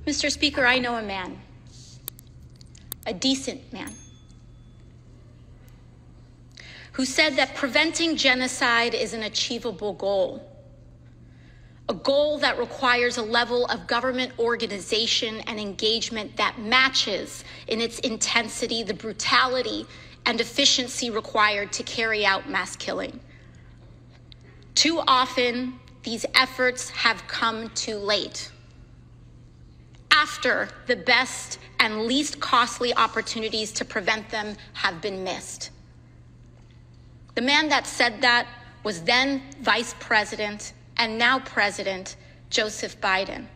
Mr. Speaker, I know a man, a decent man, who said that preventing genocide is an achievable goal, a goal that requires a level of government organization and engagement that matches in its intensity the brutality and efficiency required to carry out mass killing. Too often, these efforts have come too late, after the best and least costly opportunities to prevent them have been missed. The man that said that was then Vice President and now President Joseph Biden.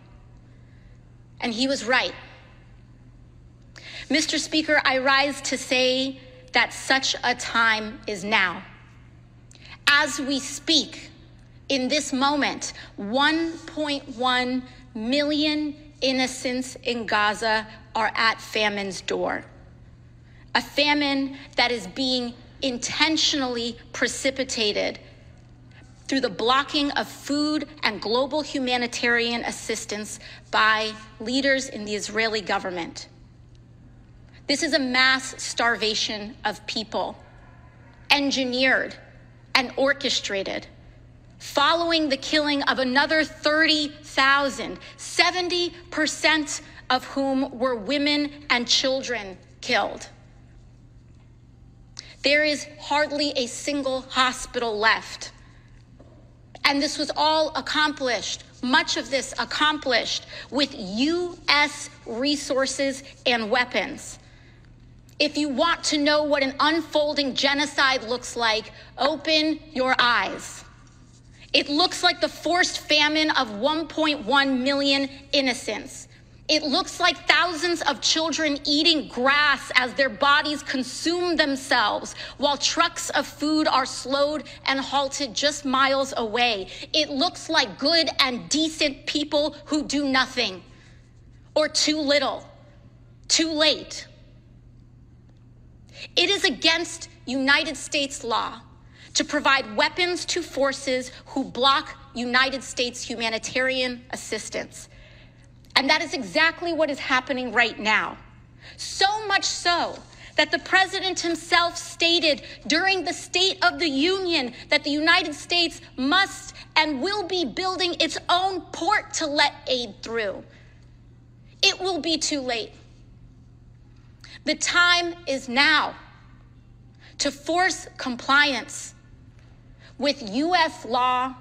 And he was right. Mr. Speaker, I rise to say that such a time is now. As we speak, in this moment, 1.1 million innocents in Gaza are at famine's door. A famine that is being intentionally precipitated through the blocking of food and global humanitarian assistance by leaders in the Israeli government. This is a mass starvation of people, engineered and orchestrated, following the killing of another 30,000, 70% of whom were women and children killed. There is hardly a single hospital left. And this was all accomplished, much of this accomplished with U.S. resources and weapons. If you want to know what an unfolding genocide looks like, open your eyes. It looks like the forced famine of 1.1 million innocents. It looks like thousands of children eating grass as their bodies consume themselves while trucks of food are slowed and halted just miles away. It looks like good and decent people who do nothing, or too little, too late. It is against United States law to provide weapons to forces who block United States humanitarian assistance. And that is exactly what is happening right now. So much so that the president himself stated during the State of the Union that the United States must and will be building its own port to let aid through. It will be too late. The time is now to force compliance with U.S. law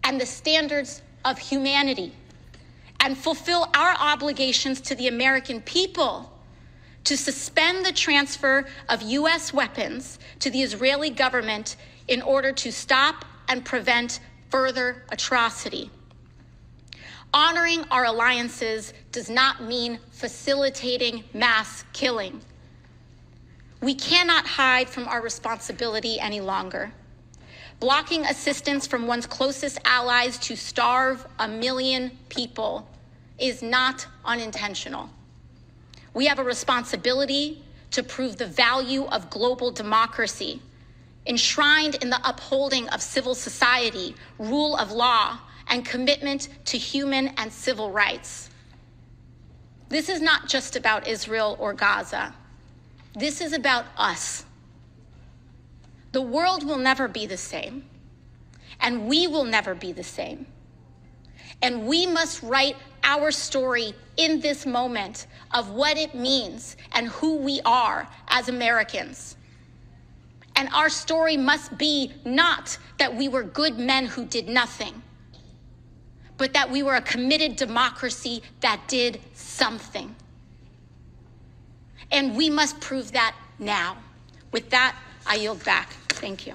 and the standards of humanity, and fulfill our obligations to the American people to suspend the transfer of U.S. weapons to the Israeli government in order to stop and prevent further atrocity. Honoring our alliances does not mean facilitating mass killing. We cannot hide from our responsibility any longer. Blocking assistance from one's closest allies to starve 1 million people is not unintentional. We have a responsibility to prove the value of global democracy, enshrined in the upholding of civil society, rule of law, and commitment to human and civil rights. This is not just about Israel or Gaza. This is about us. The world will never be the same, and we will never be the same. And we must write our story in this moment of what it means and who we are as Americans. And our story must be not that we were good men who did nothing, but that we were a committed democracy that did something. And we must prove that now. With that, I yield back. Thank you.